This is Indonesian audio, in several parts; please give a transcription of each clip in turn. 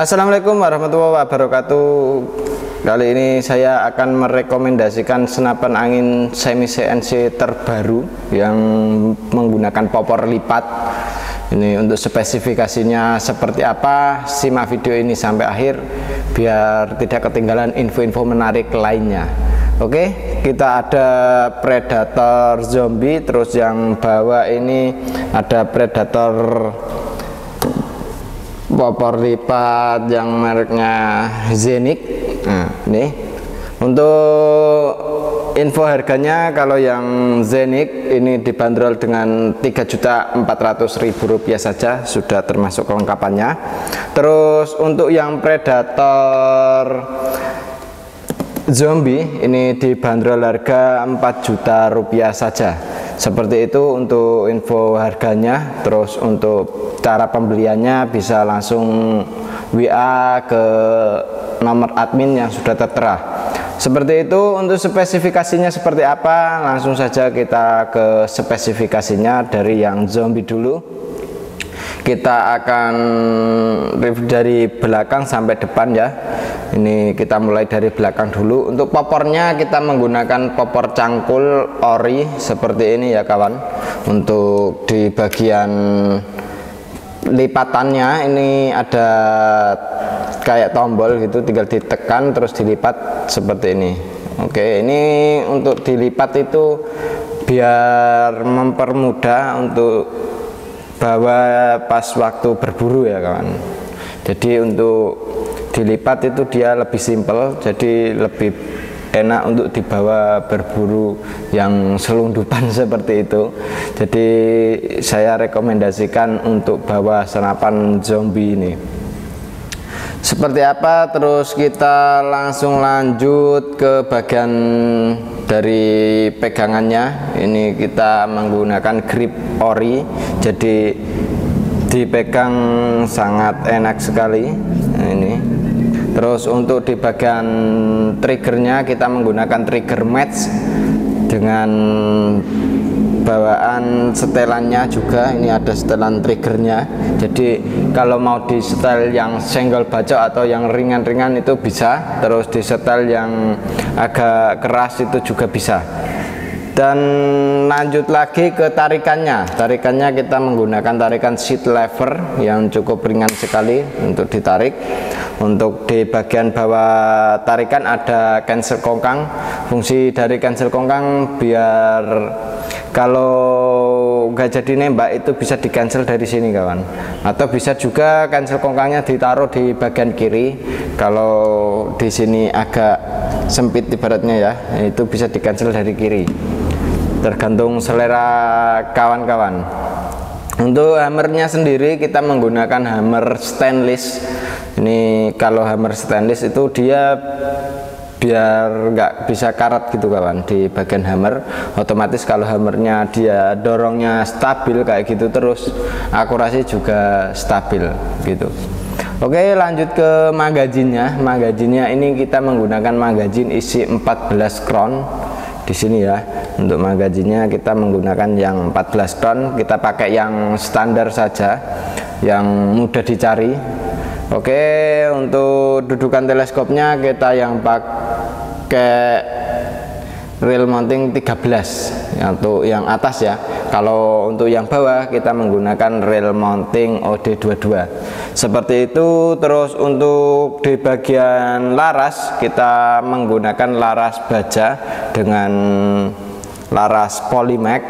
Assalamualaikum warahmatullahi wabarakatuh. Kali ini saya akan merekomendasikan senapan angin semi CNC terbaru yang menggunakan popor lipat. Ini untuk spesifikasinya seperti apa, simak video ini sampai akhir biar tidak ketinggalan info-info menarik lainnya. Oke, kita ada Predator Zombie, terus yang bawah ini ada Predator popor lipat yang mereknya Zenix. Nah, ini untuk info harganya, kalau yang Zenix ini dibanderol dengan Rp3.400.000 saja, sudah termasuk kelengkapannya. Terus untuk yang Predator Zombie ini dibanderol harga Rp4 juta saja. Seperti itu untuk info harganya. Terus untuk cara pembeliannya bisa langsung WA ke nomor admin yang sudah tertera. Seperti itu. Untuk spesifikasinya seperti apa, langsung saja kita ke spesifikasinya dari yang Zombie dulu. Kita akan review dari belakang sampai depan ya. Ini kita mulai dari belakang dulu. Untuk popornya kita menggunakan popor cangkul ori seperti ini ya kawan. Untuk di bagian lipatannya ini ada kayak tombol gitu, tinggal ditekan terus dilipat seperti ini. Oke, ini untuk dilipat itu biar mempermudah untuk bawa pas waktu berburu ya kawan. Jadi untuk dilipat itu dia lebih simpel, jadi lebih enak untuk dibawa berburu yang selundupan seperti itu. Jadi saya rekomendasikan untuk bawa senapan Zombie ini. Seperti apa, terus kita langsung lanjut ke bagian dari pegangannya. Ini kita menggunakan grip ori, jadi dipegang sangat enak sekali. Nah, ini terus untuk di bagian triggernya kita menggunakan trigger match dengan bawaan setelannya juga. Ini ada setelan triggernya, jadi kalau mau di setel yang senggol bacok atau yang ringan-ringan itu bisa, terus di setel yang agak keras itu juga bisa. Dan lanjut lagi ke tarikannya. Tarikannya kita menggunakan tarikan seat lever yang cukup ringan sekali untuk ditarik. Untuk di bagian bawah tarikan ada cancel kongkang. Fungsi dari cancel kongkang biar kalau nggak jadi nembak itu bisa di cancel dari sini kawan. Atau bisa juga cancel kongkangnya ditaruh di bagian kiri. Kalau di sini agak sempit ibaratnya ya, itu bisa di cancel dari kiri. Tergantung selera kawan-kawan. Untuk hammernya sendiri kita menggunakan hammer stainless. Ini kalau hammer stainless itu dia biar nggak bisa karat gitu kawan di bagian hammer. Otomatis kalau hammernya dia dorongnya stabil kayak gitu, terus akurasi juga stabil gitu. Oke, lanjut ke magazinnya. Magazinnya ini kita menggunakan magazin isi 14 crown di sini ya. Untuk magazinnya kita menggunakan yang 14 crown. Kita pakai yang standar saja, yang mudah dicari. Oke, untuk dudukan teleskopnya kita yang pakai reel mounting 13 untuk yang atas ya. Kalau untuk yang bawah kita menggunakan reel mounting OD22 seperti itu. Terus untuk di bagian laras kita menggunakan laras baja dengan laras Polymax.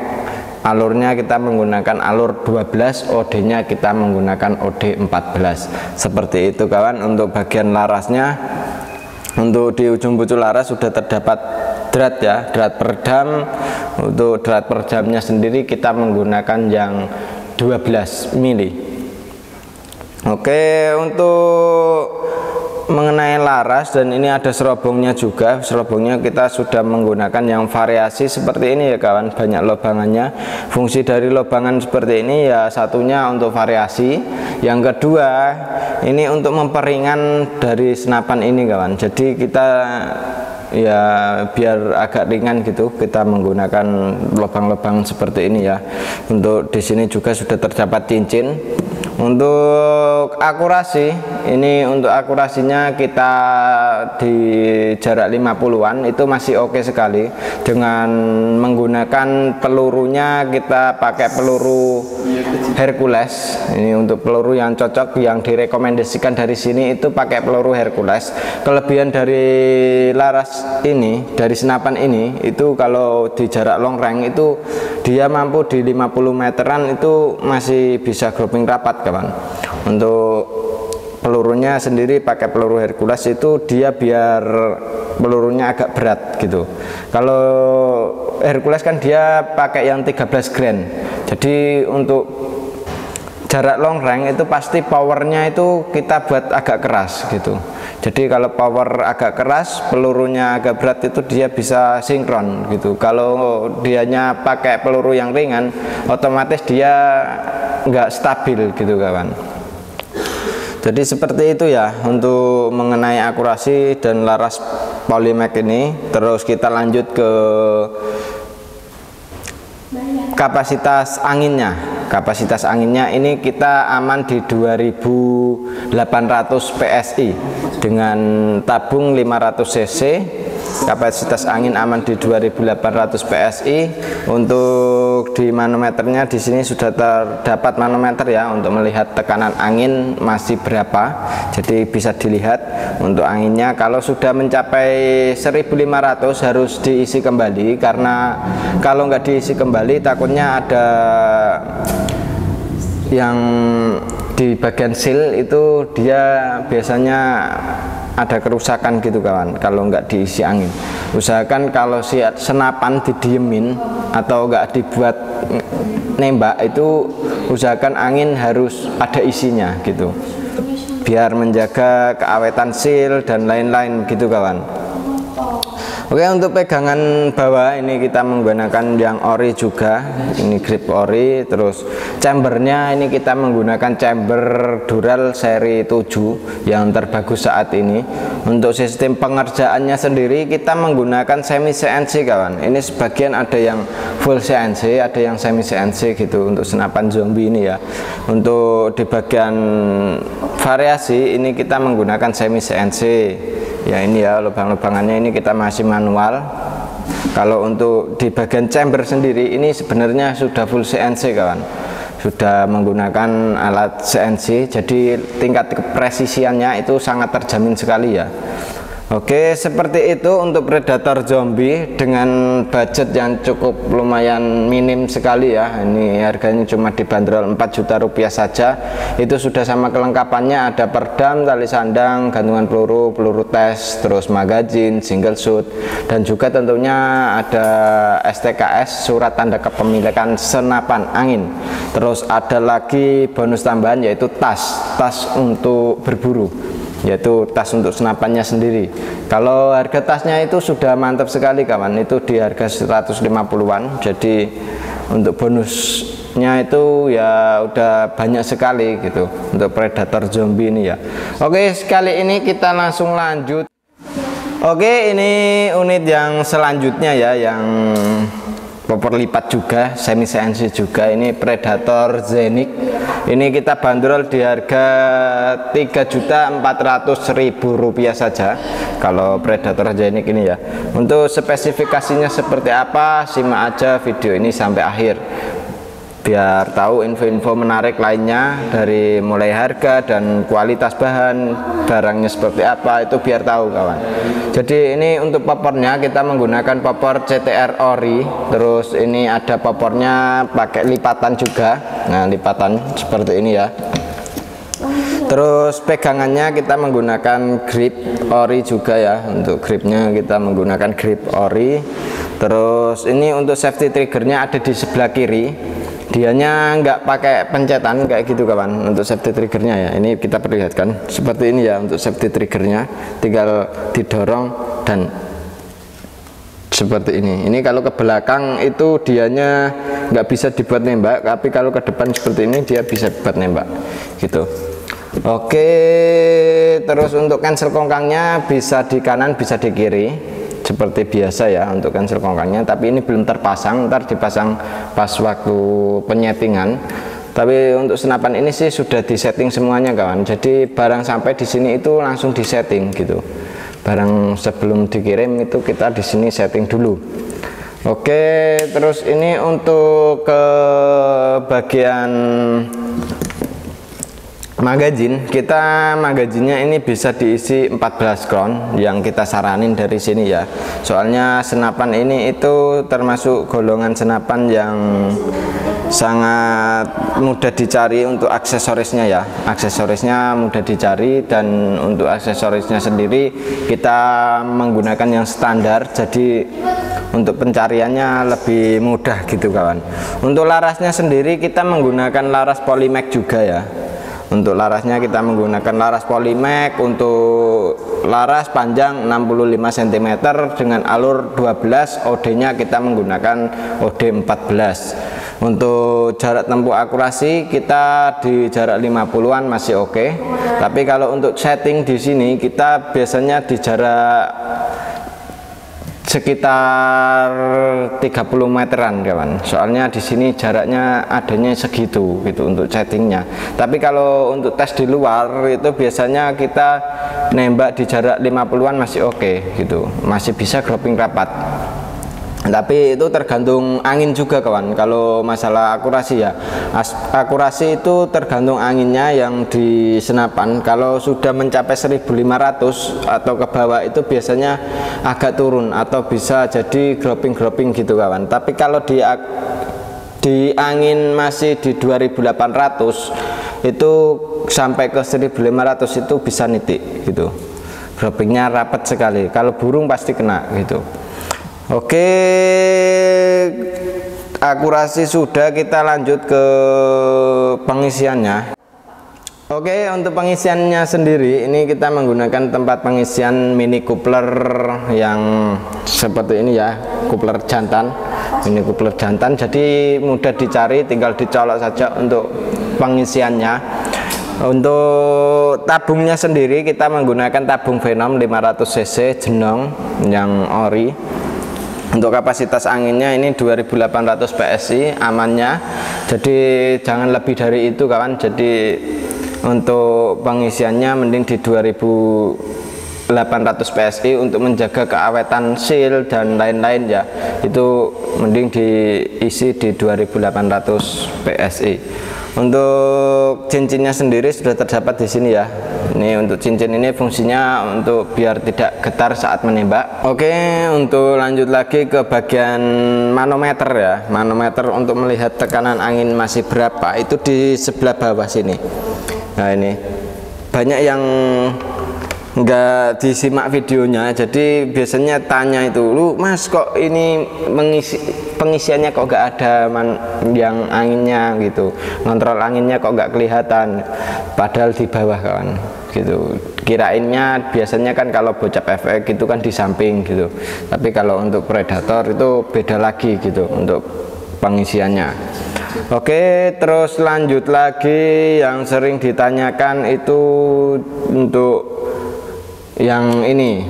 Alurnya kita menggunakan alur 12, OD nya kita menggunakan OD 14 seperti itu kawan. Untuk bagian larasnya, untuk di ujung pucuk laras sudah terdapat drat ya, drat peredam. Untuk drat peredamnya sendiri kita menggunakan yang 12 mili. Oke, untuk mengenai laras, dan ini ada serobongnya juga. Serobongnya kita sudah menggunakan yang variasi seperti ini ya kawan, banyak lobangannya. Fungsi dari lobangan seperti ini ya, satunya untuk variasi, yang kedua ini untuk memperingan dari senapan ini kawan. Jadi kita ya biar agak ringan gitu, kita menggunakan lubang-lubang seperti ini ya. Untuk di sini juga sudah terdapat cincin. Untuk akurasi ini untuk akurasinya kita di jarak 50-an itu masih oke sekali. Dengan menggunakan pelurunya kita pakai peluru Hercules. Ini untuk peluru yang cocok, yang direkomendasikan dari sini itu pakai peluru Hercules. Kelebihan dari laras ini, dari senapan ini, itu kalau di jarak long range itu dia mampu di 50 meteran itu masih bisa grouping rapat kawan. Untuk pelurunya sendiri pakai peluru Hercules itu dia biar pelurunya agak berat gitu. Kalau Hercules kan dia pakai yang 13 grain. Jadi untuk jarak long range itu pasti powernya itu kita buat agak keras gitu. Jadi kalau power agak keras, pelurunya agak berat itu dia bisa sinkron gitu. Kalau dianya pakai peluru yang ringan, otomatis dia nggak stabil gitu kawan. Jadi seperti itu ya untuk mengenai akurasi dan laras Polymac ini. Terus kita lanjut ke kapasitas anginnya. Kapasitas anginnya ini kita aman di 2800 PSI dengan tabung 500 cc. Kapasitas angin aman di 2800 PSI. Untuk di manometernya di sini sudah terdapat manometer ya untuk melihat tekanan angin masih berapa. Jadi bisa dilihat untuk anginnya kalau sudah mencapai 1500 harus diisi kembali, karena kalau nggak diisi kembali takutnya ada yang di bagian seal itu dia biasanya ada kerusakan gitu kawan kalau nggak diisi angin. Usahakan kalau si senapan didiemin atau nggak dibuat nembak itu usahakan angin harus ada isinya gitu, biar menjaga keawetan seal dan lain-lain gitu kawan. Oke, untuk pegangan bawah ini kita menggunakan yang ori juga, ini grip ori. Terus chambernya ini kita menggunakan chamber Dural seri 7 yang terbagus saat ini. Untuk sistem pengerjaannya sendiri kita menggunakan semi CNC kawan. Ini sebagian ada yang full CNC, ada yang semi CNC gitu untuk senapan zombie ini ya. Untuk di bagian variasi ini kita menggunakan semi CNC. Ya ini ya lubang-lubangannya ini kita masih manual. Kalau untuk di bagian chamber sendiri ini sebenarnya sudah full CNC kawan, sudah menggunakan alat CNC, jadi tingkat kepresisiannya itu sangat terjamin sekali ya. Oke, seperti itu untuk Predator Zombie dengan budget yang cukup lumayan minim sekali ya. Ini harganya cuma dibanderol 4 juta rupiah saja. Itu sudah sama kelengkapannya, ada perdam, tali sandang, gantungan peluru, peluru tes, terus magazin, single shoot, dan juga tentunya ada STKS, surat tanda kepemilikan senapan angin. Terus ada lagi bonus tambahan yaitu tas untuk berburu, yaitu tas untuk senapannya sendiri. Kalau harga tasnya itu sudah mantap sekali kawan, itu di harga 150-an. Jadi untuk bonusnya itu ya udah banyak sekali gitu untuk Predator Zombie ini ya. Oke, sekali ini kita langsung lanjut. Oke, ini unit yang selanjutnya ya, yang popor lipat juga, semi CNC juga. Ini Predator Zenith. Ini kita bandrol di harga 3.400.000 rupiah saja kalau Predator Zenith ini ya. Untuk spesifikasinya seperti apa, simak aja video ini sampai akhir biar tahu info-info menarik lainnya, dari mulai harga dan kualitas bahan barangnya seperti apa, itu biar tahu kawan. Jadi ini untuk popornya kita menggunakan popor CTR ori. Terus ini ada popornya pakai lipatan juga. Nah, lipatan seperti ini ya. Terus pegangannya kita menggunakan grip ori juga ya. Untuk gripnya kita menggunakan grip ori. Terus ini untuk safety triggernya ada di sebelah kiri. Dianya nggak pakai pencetan kayak gitu kawan. Untuk safety triggernya ya, ini kita perlihatkan seperti ini ya. Untuk safety triggernya tinggal didorong dan seperti ini. Ini kalau ke belakang itu dianya nggak bisa dibuat nembak, tapi kalau ke depan seperti ini dia bisa buat nembak gitu. Oke, terus untuk cancel kongkangnya bisa di kanan bisa di kiri seperti biasa ya untuk cancel kongkangnya, tapi ini belum terpasang, ntar dipasang pas waktu penyetingan. Tapi untuk senapan ini sih sudah disetting semuanya kawan. Jadi barang sampai di sini itu langsung disetting gitu. Barang sebelum dikirim itu kita di sini setting dulu. Oke, terus ini untuk ke bagian magazin, kita magazinnya ini bisa diisi 14 crown yang kita saranin dari sini ya. Soalnya senapan ini itu termasuk golongan senapan yang sangat mudah dicari untuk aksesorisnya ya. Aksesorisnya mudah dicari, dan untuk aksesorisnya sendiri kita menggunakan yang standar, jadi untuk pencariannya lebih mudah gitu kawan. Untuk larasnya sendiri kita menggunakan laras Polymac juga ya. Untuk larasnya kita menggunakan laras Polymac. Untuk laras panjang 65 cm dengan alur 12, OD nya kita menggunakan OD 14. Untuk jarak tempuh akurasi kita di jarak 50-an masih oke. Tapi kalau untuk setting di sini kita biasanya di jarak sekitar 30 meteran kawan. Soalnya di sini jaraknya adanya segitu gitu untuk settingnya. Tapi kalau untuk tes di luar itu biasanya kita nembak di jarak 50-an masih oke gitu, masih bisa grouping rapat. Tapi itu tergantung angin juga kawan. Kalau masalah akurasi ya, akurasi itu tergantung anginnya yang di senapan. Kalau sudah mencapai 1500 atau ke bawah itu biasanya agak turun atau bisa jadi grouping gitu kawan. Tapi kalau di angin masih di 2800 itu sampai ke 1500 itu bisa nitik gitu, groupingnya rapat sekali. Kalau burung pasti kena gitu. Oke, akurasi sudah, kita lanjut ke pengisiannya. Oke, untuk pengisiannya sendiri ini kita menggunakan tempat pengisian mini coupler yang seperti ini ya, coupler jantan, mini coupler jantan. Jadi mudah dicari, tinggal dicolok saja untuk pengisiannya. Untuk tabungnya sendiri kita menggunakan tabung Venom 500 cc jenong yang ori. Untuk kapasitas anginnya ini 2800 PSI amannya, jadi jangan lebih dari itu kawan. Jadi untuk pengisiannya mending di 2800 PSI untuk menjaga keawetan seal dan lain-lain ya. Itu mending diisi di 2800 PSI. Untuk cincinnya sendiri sudah terdapat di sini ya. Ini untuk cincin ini fungsinya untuk biar tidak getar saat menembak. Oke, untuk lanjut lagi ke bagian manometer ya. Manometer untuk melihat tekanan angin masih berapa itu di sebelah bawah sini. Nah ini banyak yang nggak disimak videonya, jadi biasanya tanya itu, lu mas kok ini pengisiannya kok nggak ada yang anginnya gitu, ngontrol anginnya kok nggak kelihatan, padahal di bawah kawan gitu. Kirainnya biasanya kan kalau bocap FX gitu kan di samping gitu, tapi kalau untuk Predator itu beda lagi gitu untuk pengisiannya. Oke, terus lanjut lagi yang sering ditanyakan itu untuk yang ini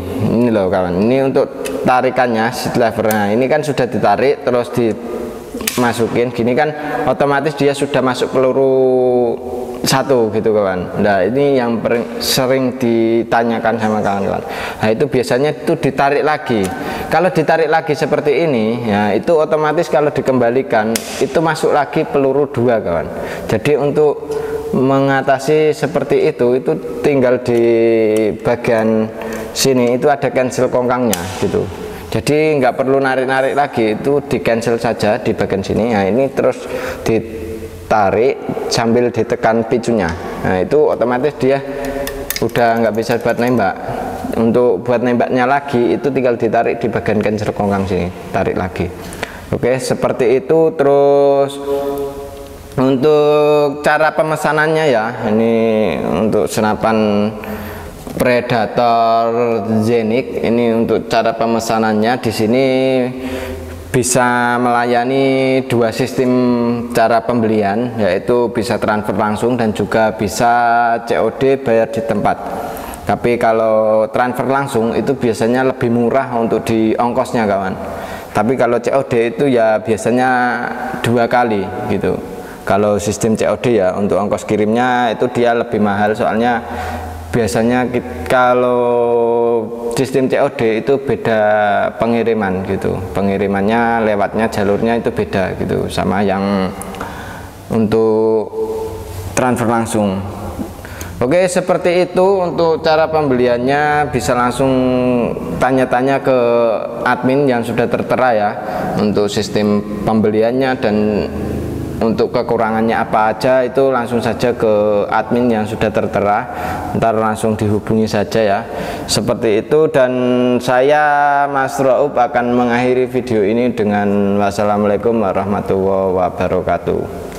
loh kawan, ini untuk tarikannya seat levernya. Ini kan sudah ditarik terus dimasukin gini kan, otomatis dia sudah masuk peluru satu gitu kawan. Nah ini yang sering ditanyakan sama kawan-kawan. Nah itu biasanya itu ditarik lagi. Kalau ditarik lagi seperti ini ya, itu otomatis kalau dikembalikan itu masuk lagi peluru dua kawan. Jadi untuk mengatasi seperti itu tinggal di bagian sini itu ada cancel kongkangnya gitu. Jadi nggak perlu narik-narik lagi, itu di cancel saja di bagian sini. Nah ini terus ditarik sambil ditekan picunya. Nah itu otomatis dia udah nggak bisa buat nembak. Untuk buat nembaknya lagi itu tinggal ditarik di bagian cancel kongkang sini, tarik lagi. Oke, seperti itu. Terus untuk cara pemesanannya ya, ini untuk senapan Predator Zenith. Ini untuk cara pemesanannya di sini bisa melayani dua sistem cara pembelian, yaitu bisa transfer langsung dan juga bisa COD bayar di tempat. Tapi kalau transfer langsung itu biasanya lebih murah untuk di ongkosnya kawan. Tapi kalau COD itu ya biasanya dua kali gitu. Kalau sistem COD ya untuk ongkos kirimnya itu dia lebih mahal, soalnya biasanya kalau sistem COD itu beda pengiriman gitu, pengirimannya lewatnya jalurnya itu beda gitu sama yang untuk transfer langsung. Oke, seperti itu untuk cara pembeliannya. Bisa langsung tanya-tanya ke admin yang sudah tertera ya untuk sistem pembeliannya, dan untuk kekurangannya apa aja itu langsung saja ke admin yang sudah tertera, ntar langsung dihubungi saja ya. Seperti itu, dan saya Mas Raup akan mengakhiri video ini dengan wassalamualaikum warahmatullahi wabarakatuh.